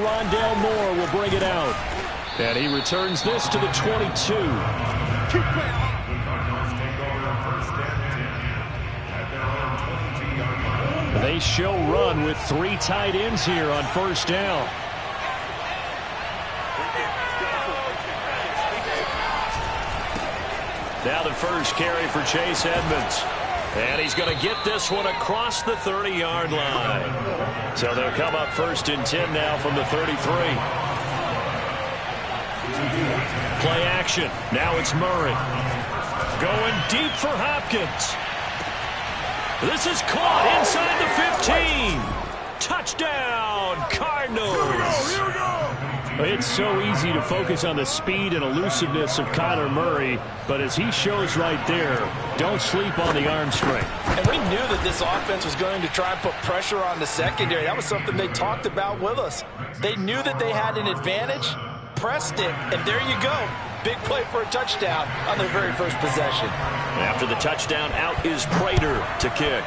Rondale Moore will bring it out. And he returns this to the 22. They show run with 3 tight ends here on first down. Now the first carry for Chase Edmonds. And he's going to get this one across the 30-yard line. So they'll come up first and 10 now from the 33. Play action. Now it's Murray. Going deep for Hopkins. This is caught inside the 15. Touchdown, Cardinals. Here we go. It's so easy to focus on the speed and elusiveness of Kyler Murray, but as he shows right there, don't sleep on the arm strength. And we knew that this offense was going to try and put pressure on the secondary. That was something they talked about with us. They knew that they had an advantage, pressed it, and there you go. Big play for a touchdown on their very first possession. After the touchdown, out is Prater to kick.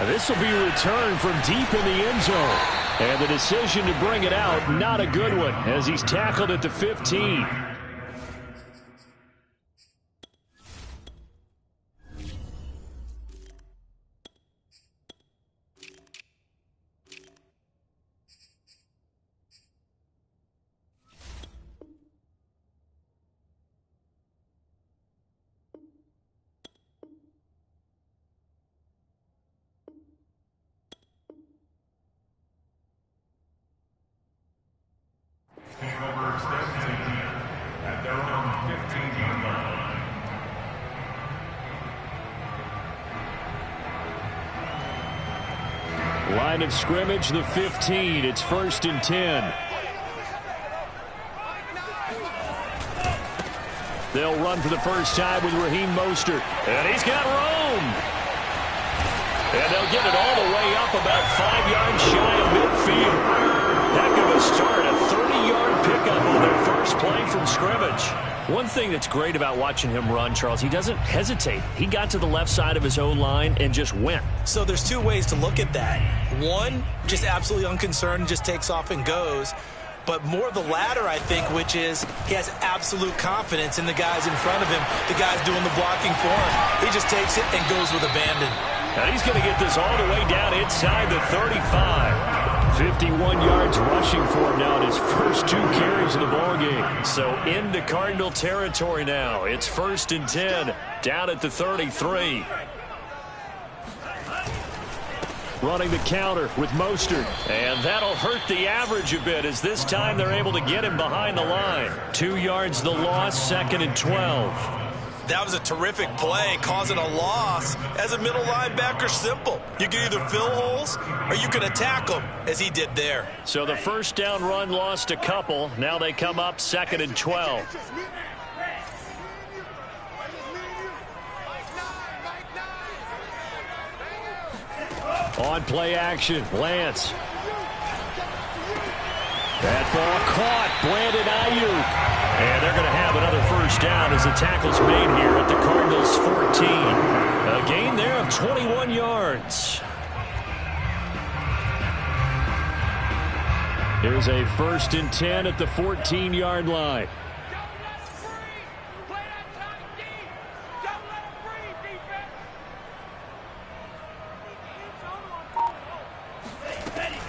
This will be returned from deep in the end zone. And the decision to bring it out, not a good one, as he's tackled at the 15. Line of scrimmage, the 15. It's first and 10. They'll run for the first time with Raheem Mostert. And he's got room. And they'll get it all the way up about 5 yards shy of midfield. Heck of a start, a 30-yard pickup on their first play from scrimmage. One thing that's great about watching him run, Charles, he doesn't hesitate. He got to the left side of his own line and just went. So there's 2 ways to look at that. One, just absolutely unconcerned, just takes off and goes. But more the latter, I think, which is he has absolute confidence in the guys in front of him, the guys doing the blocking for him. He just takes it and goes with abandon. And he's going to get this all the way down inside the 35. 51 yards rushing for him now in his first 2 carries of the ballgame. So into Cardinal territory now. It's first and 10 down at the 33. Running the counter with Mostert. And that'll hurt the average a bit as this time they're able to get him behind the line. 2 yards the loss, second and 12. That was a terrific play, causing a loss. As a middle linebacker, simple. You can either fill holes or you can attack them, as he did there. So the first down run lost a couple. Now they come up second and 12. On play action, Lance. That ball caught, Brandon Ayuk. And they're going to have another first down as the tackle's made here at the Cardinals' 14. A gain there of 21 yards. Here's a first and 10 at the 14-yard line.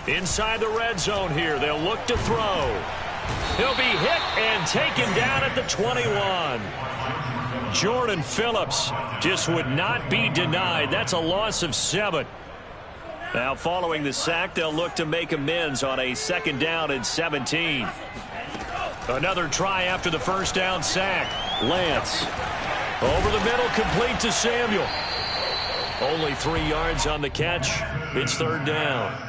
Inside the red zone here, they'll look to throw. He'll be hit and taken down at the 21. Jordan Phillips just would not be denied. That's a loss of 7. Now following the sack, they'll look to make amends on a second down and 17. Another try after the first down sack. Lance. Over the middle, complete to Samuel. Only 3 yards on the catch. It's third down.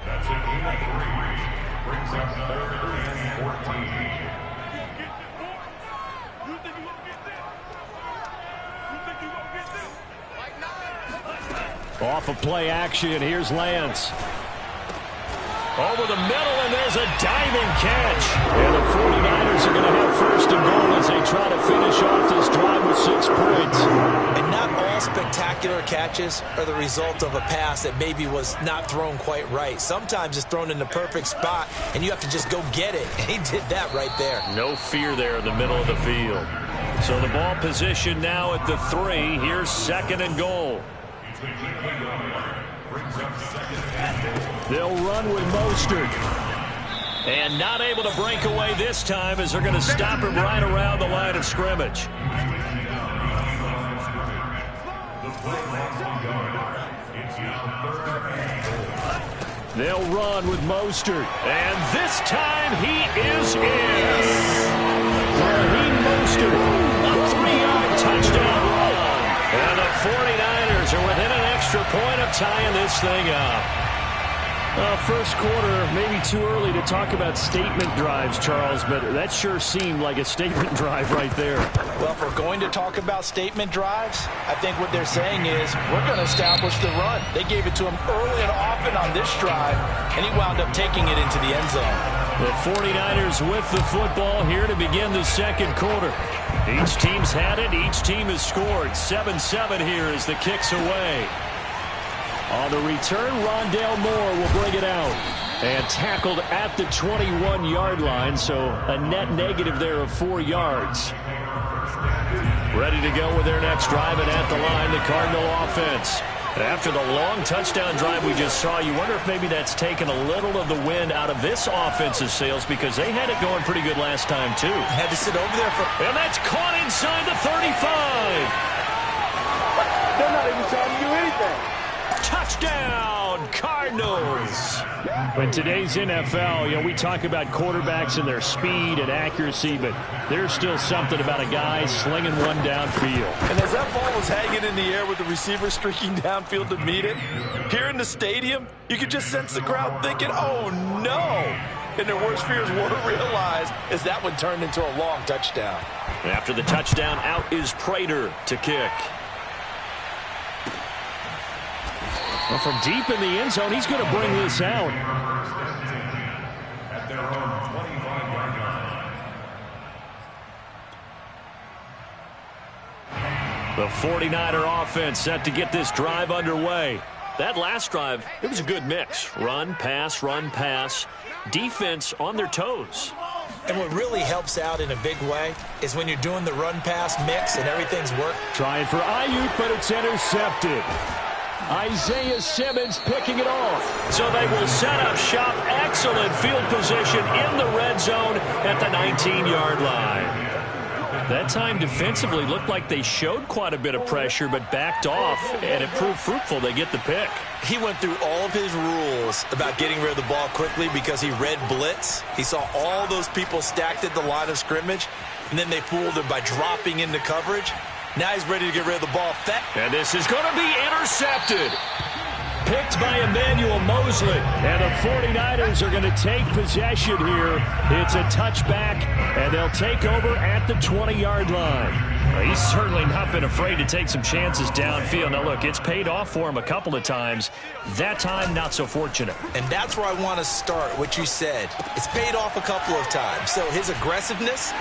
That's a gain of 3. Brings up third and 14. Off of play action, here's Lance. Over the middle, and there's a diving catch. And the 49ers are going to have first and goal as they try to finish off this drive with 6 points. And not all spectacular catches are the result of a pass that maybe was not thrown quite right. Sometimes it's thrown in the perfect spot, and you have to just go get it. And he did that right there. No fear there in the middle of the field. So the ball position now at the 3. Here's second and goal. They'll run with Mostert. And not able to break away this time as they're going to stop him right around the line of scrimmage. They'll run with Mostert. And this time he is in. Raheem Mostert, a 3-yard touchdown run. And the 49ers are within an extra point of tying this thing up. First quarter, maybe too early to talk about statement drives, Charles, but that sure seemed like a statement drive right there. Well, if we're going to talk about statement drives, I think what they're saying is we're going to establish the run. They gave it to him early and often on this drive, and he wound up taking it into the end zone. The 49ers with the football here to begin the second quarter. Each team's had it. Each team has scored. 7-7 here as the kick's away. On the return, Rondale Moore will bring it out. And tackled at the 21-yard line, so a net negative there of 4 yards. Ready to go with their next drive, and at the line, the Cardinal offense. After the long touchdown drive we just saw, you wonder if maybe that's taken a little of the wind out of this offensive sails because they had it going pretty good last time, too. Had to sit over there for... And that's caught inside the 35. They're not even trying to do anything. Touchdown, Cardinals. In today's NFL, we talk about quarterbacks and their speed and accuracy, but there's still something about a guy slinging one downfield. And as that ball was hanging in the air with the receiver streaking downfield to meet it, here in the stadium, you could just sense the crowd thinking, oh, no. And their worst fears weren't realized as that one turned into a long touchdown. After the touchdown, out is Prater to kick. Well, from deep in the end zone, he's going to bring this out. At their own 25-yard line. The 49er offense set to get this drive underway. That last drive, it was a good mix. Run, pass, defense on their toes. And what really helps out in a big way is when you're doing the run-pass mix and everything's working. Trying for Ayuk, but it's intercepted. Isaiah Simmons picking it off. So they will set up shop. Excellent field position in the red zone at the 19-yard line. That time defensively looked like they showed quite a bit of pressure but backed off, and it proved fruitful. They get the pick. He went through all of his rules about getting rid of the ball quickly because he read blitz. He saw all those people stacked at the line of scrimmage, and then they fooled him by dropping into coverage. Now he's ready to get rid of the ball. And this is going to be intercepted. Picked by Emmanuel Mosley. And the 49ers are going to take possession here. It's a touchback, and they'll take over at the 20-yard line. He's certainly not been afraid to take some chances downfield. Now, look, it's paid off for him a couple of times. That time, not so fortunate. And that's where I want to start, what you said. It's paid off a couple of times. So his aggressiveness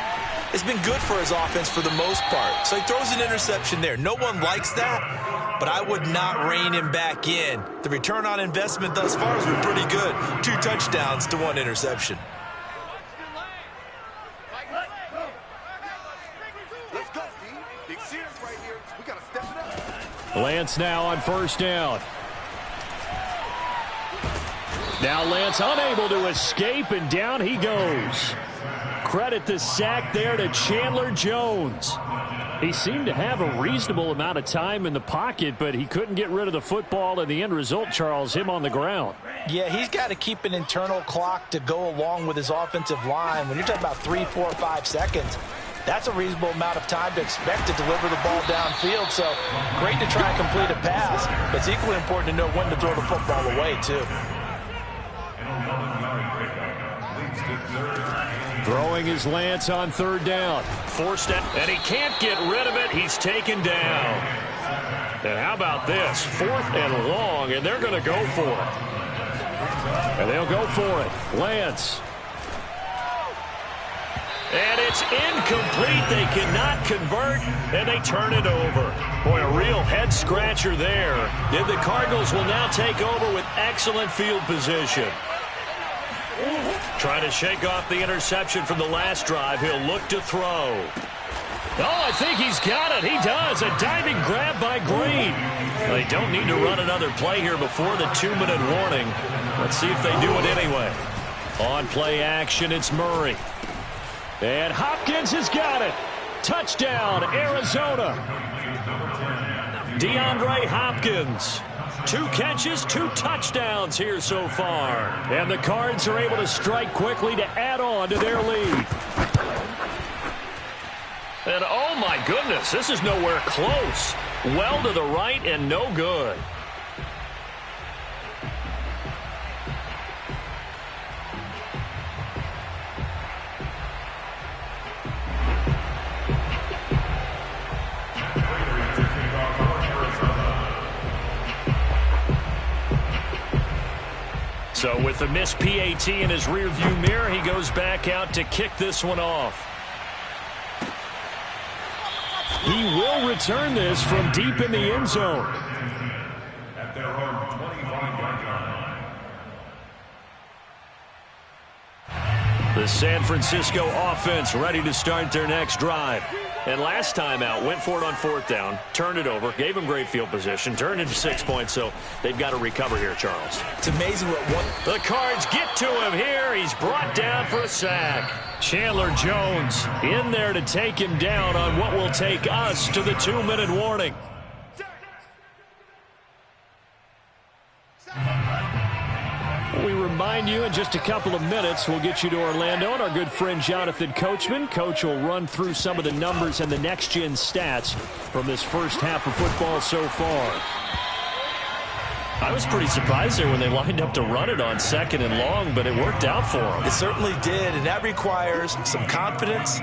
has been good for his offense for the most part. So he throws an interception there. No one likes that, but I would not rein him back in. The return on investment thus far has been pretty good. 2 touchdowns to 1 interception. Let's go, Steve. Big serious right here. We got to step it up. Lance now on first down. Now Lance unable to escape, and down he goes. Credit the sack there to Chandler Jones. He seemed to have a reasonable amount of time in the pocket, but he couldn't get rid of the football, and the end result, Charles, him on the ground. Yeah, he's got to keep an internal clock to go along with his offensive line. When you're talking about 3, 4, 5 seconds, that's a reasonable amount of time to expect to deliver the ball downfield. So great to try and complete a pass, but it's equally important to know when to throw the football away, too. Throwing his Lance on third down. Forced it, and he can't get rid of it. He's taken down. And how about this? 4th and long, and they're going to go for it. And they'll go for it. Lance. And it's incomplete. They cannot convert, and they turn it over. Boy, a real head-scratcher there. And the Cardinals will now take over with excellent field position. Trying to shake off the interception from the last drive. He'll look to throw. Oh, I think he's got it. He does. A diving grab by Green. They don't need to run another play here before the 2-minute warning. Let's see if they do it anyway. On play action, it's Murray. And Hopkins has got it. Touchdown, Arizona. DeAndre Hopkins. 2 catches, 2 touchdowns here so far. And the Cards are able to strike quickly to add on to their lead. And oh my goodness, this is nowhere close. Well to the right and no good. So with the missed PAT in his rearview mirror, he goes back out to kick this one off. He will return this from deep in the end zone. At their own 25-yard line. The San Francisco offense ready to start their next drive. And last time out, went for it on 4th down, turned it over, gave him great field position, turned into 6 points, so they've got to recover here, Charles. It's amazing what The Cards get to him here. He's brought down for a sack. Chandler Jones in there to take him down on what will take us to the 2-minute warning. We remind you in just a couple of minutes, we'll get you to Orlando and our good friend Jonathan Coachman. Coach will run through some of the numbers and the next-gen stats from this first half of football so far. I was pretty surprised there when they lined up to run it on 2nd and long, but it worked out for them. It certainly did, and that requires some confidence,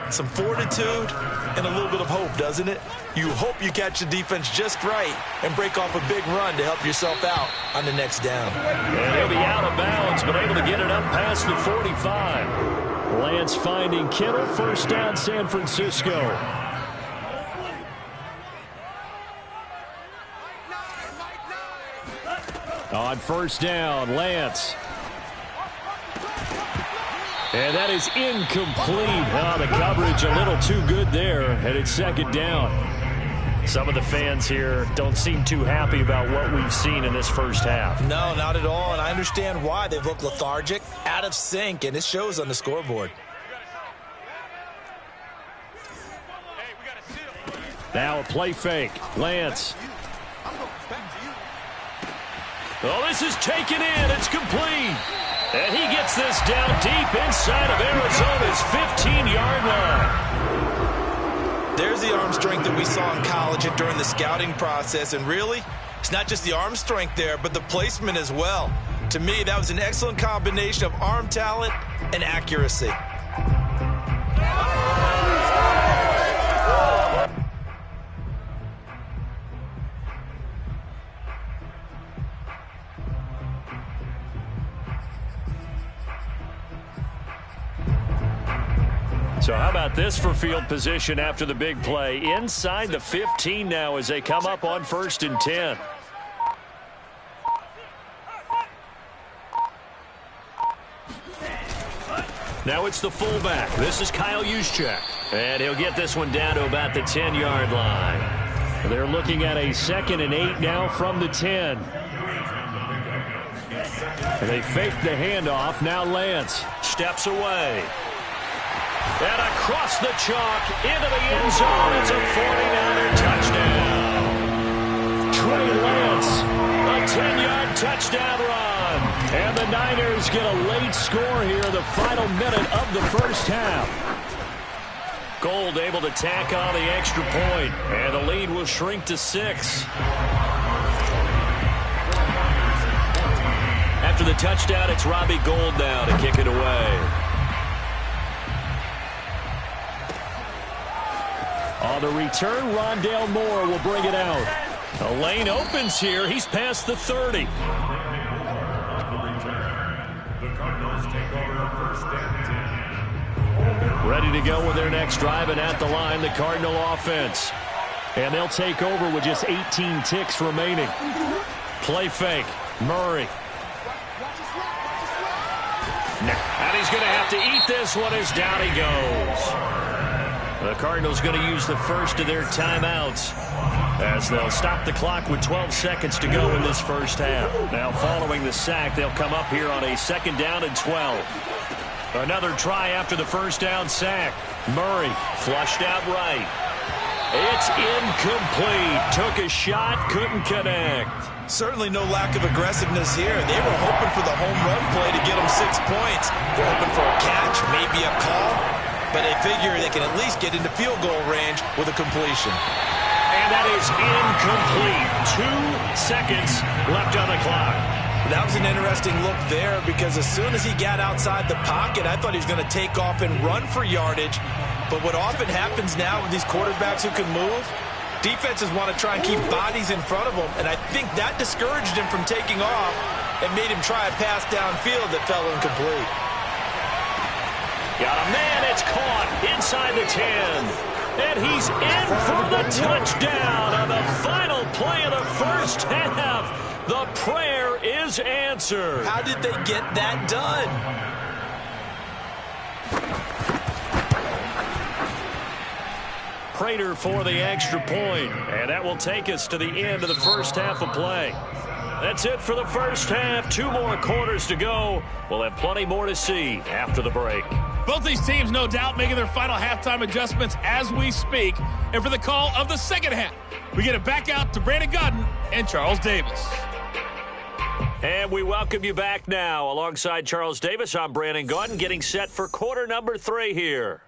some fortitude, and a little bit of hope, doesn't it? You hope you catch the defense just right and break off a big run to help yourself out on the next down. And he'll be out of bounds, but able to get it up past the 45. Lance finding Kittle, 1st down San Francisco. On 1st down, Lance. And that is incomplete. Oh, the coverage a little too good there, and it's 2nd down. Some of the fans here don't seem too happy about what we've seen in this first half. No, not at all, and I understand why. They've looked lethargic, out of sync, and it shows on the scoreboard. Now a play fake. Lance. Oh, this is taken in. It's complete. And he gets this down deep inside of Arizona's 15-yard line. There's the arm strength that we saw in college and during the scouting process. And really, it's not just the arm strength there, but the placement as well. To me, that was an excellent combination of arm talent and accuracy. So how about this for field position after the big play? Inside the 15 now as they come up on 1st and 10. Now it's the fullback. This is Kyle Juszczyk. And he'll get this one down to about the 10-yard line. They're looking at a 2nd and 8 now from the 10. And they fake the handoff. Now Lance steps away. And across the chalk into the end zone. It's a 49er touchdown. Trey Lance, a 10-yard touchdown run. And the Niners get a late score here, the final minute of the first half. Gold able to tack on the extra point, and the lead will shrink to 6. After the touchdown, it's Robbie Gould now to kick it away. On the return, Rondale Moore will bring it out. The lane opens here. He's past the 30. Cardinals take over first and 10. Ready to go with their next drive, and at the line, the Cardinal offense. And they'll take over with just 18 ticks remaining. Play fake. Murray. And he's going to have to eat this one as down he goes. The Cardinals going to use the first of their timeouts as they'll stop the clock with 12 seconds to go in this first half. Now following the sack, they'll come up here on a 2nd down and 12. Another try after the first down sack. Murray flushed out right. It's incomplete. Took a shot, couldn't connect. Certainly no lack of aggressiveness here. They were hoping for the home run play to get them 6 points. They're hoping for a catch, maybe a call, but they figure they can at least get into field goal range with a completion. And that is incomplete. 2 seconds left on the clock. That was an interesting look there because as soon as he got outside the pocket, I thought he was going to take off and run for yardage. But what often happens now with these quarterbacks who can move, defenses want to try and keep bodies in front of them, and I think that discouraged him from taking off and made him try a pass downfield that fell incomplete. Got a man, it's caught inside the 10. And he's in for the touchdown on the final play of the first half. The prayer is answered. How did they get that done? Prater for the extra point, and that will take us to the end of the first half of play. That's it for the first half. 2 more quarters to go. We'll have plenty more to see after the break. Both these teams, no doubt, making their final halftime adjustments as we speak. And for the call of the second half, we get it back out to Brandon Godden and Charles Davis. And we welcome you back now. Alongside Charles Davis, I'm Brandon Godden, getting set for quarter number 3 here.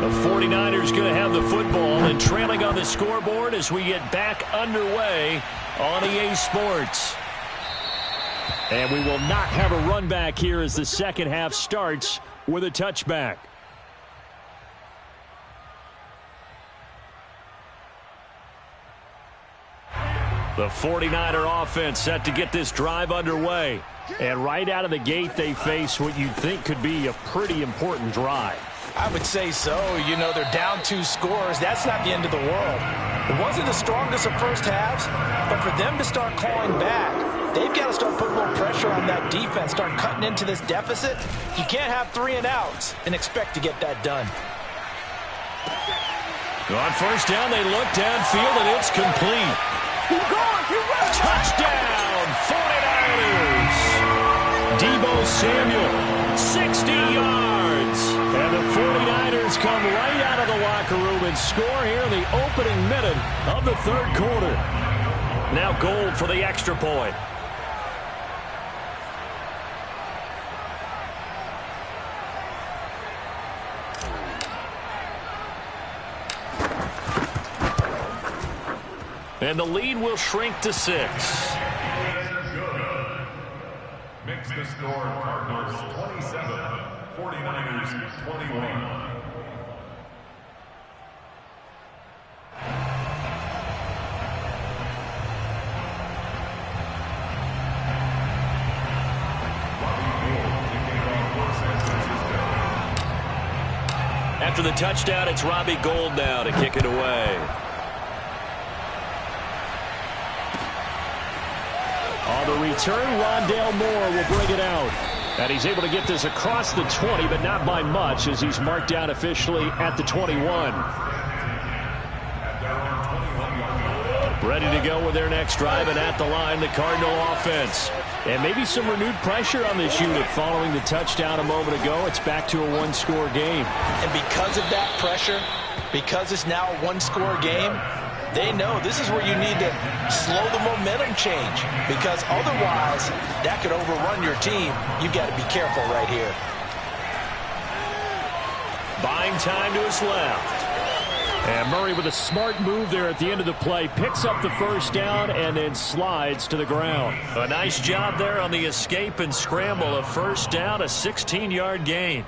The 49ers going to have the football and trailing on the scoreboard as we get back underway on EA Sports. And we will not have a run back here as the second half starts with a touchback. The 49er offense set to get this drive underway. And right out of the gate, they face what you'd think could be a pretty important drive. I would say so. You know, they're down 2 scores. That's not the end of the world. It wasn't the strongest of first halves, but for them to start clawing back, they've got to start putting more pressure on that defense, start cutting into this deficit. You can't have 3 and outs and expect to get that done. On first down, they look downfield, and it's complete. Touchdown, 49ers. Deebo Samuel, 60 yards. And the 49ers come right out of the locker room and score here in the opening minute of the 3rd quarter. Now Gold for the extra point. And the lead will shrink to 6. Makes the score Cardinals 27, 49ers 21. After the touchdown, it's Robbie Gould now to kick it away. On the return, Rondale Moore will bring it out. And he's able to get this across the 20, but not by much, as he's marked down officially at the 21. Ready to go with their next drive, and at the line, the Cardinal offense. And maybe some renewed pressure on this unit following the touchdown a moment ago. It's back to a 1-score game. And because of that pressure, because it's now a 1-score game, they know this is where you need to slow the momentum change, because otherwise that could overrun your team. You've got to be careful right here. Buying time to his left. And Murray with a smart move there at the end of the play. Picks up the first down and then slides to the ground. A nice job there on the escape and scramble. A first down, a 16-yard gain.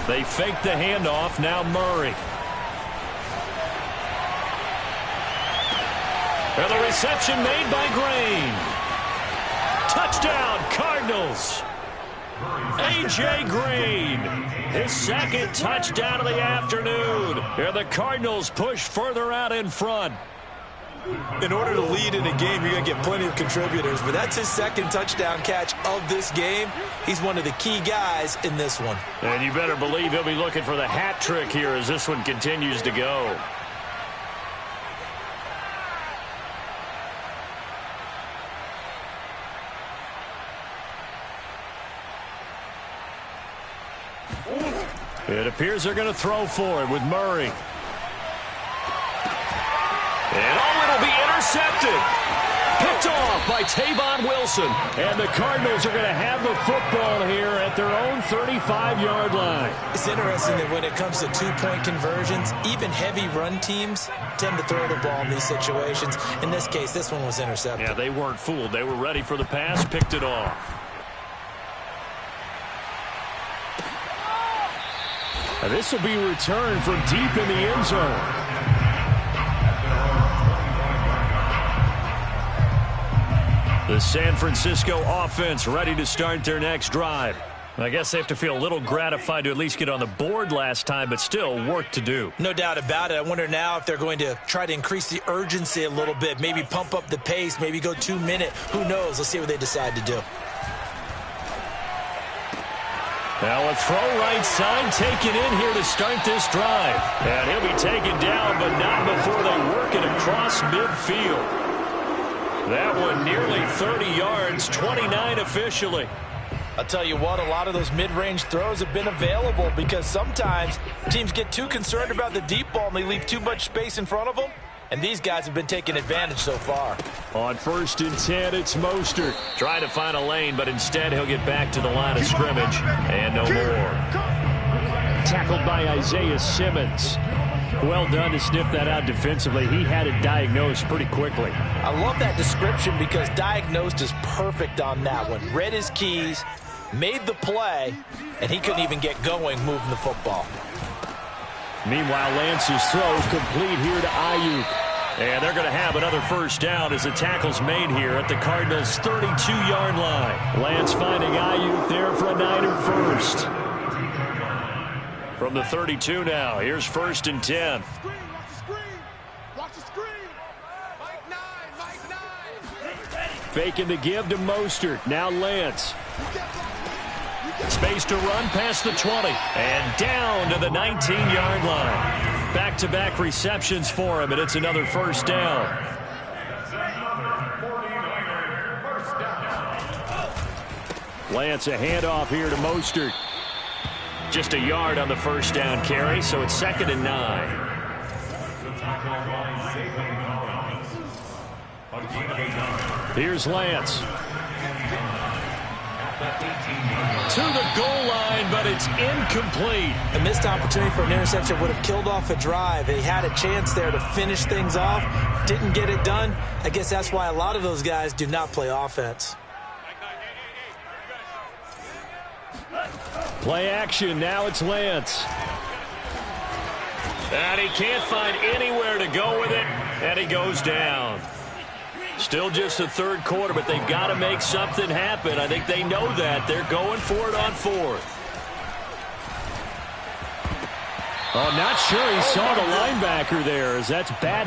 They fake the handoff. Now Murray. And the reception made by Green. Touchdown, Cardinals. A.J. Green, his second touchdown of the afternoon. And the Cardinals push further out in front. In order to lead in a game, you're going to get plenty of contributors, but that's his second touchdown catch of this game. He's one of the key guys in this one. And you better believe he'll be looking for the hat trick here as this one continues to go. It appears they're going to throw for it with Murray. And it'll be intercepted. Picked off by Tavon Wilson. And the Cardinals are going to have the football here at their own 35-yard line. It's interesting that when it comes to two-point conversions, even heavy run teams tend to throw the ball in these situations. In this case, this one was intercepted. Yeah, they weren't fooled. They were ready for the pass, picked it off. This will be returned from deep in the end zone. The San Francisco offense ready to start their next drive. I guess they have to feel a little gratified to at least get on the board last time, but still work to do. No doubt about it. I wonder now if they're going to try to increase the urgency a little bit, maybe pump up the pace, maybe go 2 minute. Who knows? Let's see what they decide to do. Now a throw right side taken in here to start this drive. And he'll be taken down, but not before they work it across midfield. That one nearly 30 yards, 29 officially. I'll tell you what, a lot of those mid-range throws have been available because sometimes teams get too concerned about the deep ball and they leave too much space in front of them. And these guys have been taking advantage so far. On 1st and 10, it's Mostert. Trying to find a lane, but instead he'll get back to the line of scrimmage. And no more. Tackled by Isaiah Simmons. Well done to sniff that out defensively. He had it diagnosed pretty quickly. I love that description because diagnosed is perfect on that one. Read his keys, made the play, and he couldn't even get going moving the football. Meanwhile, Lance's throw complete here to Ayuk. And they're going to have another first down as the tackle's made here at the Cardinals' 32-yard line. Lance finding Ayuk there for a Niner first. From the 32 now, here's 1st and 10. Faking the give to Mostert. Now Lance. Space to run past the 20 and down to the 19-yard line. Back-to-back receptions for him, and it's another first down. Lance a handoff here to Mostert. Just a yard on the first down carry, so it's 2nd and 9. Here's Lance. To the goal line, but it's incomplete. A missed opportunity for an interception would have killed off a drive. He had a chance there to finish things off. Didn't get it done. I guess that's why a lot of those guys do not play offense. Play action. Now it's Lance. And he can't find anywhere to go with it, and he goes down. Still just the 3rd quarter, but they've got to make something happen. I think they know that. They're going for it on 4th. Oh, not sure he saw the linebacker there, as that's bad.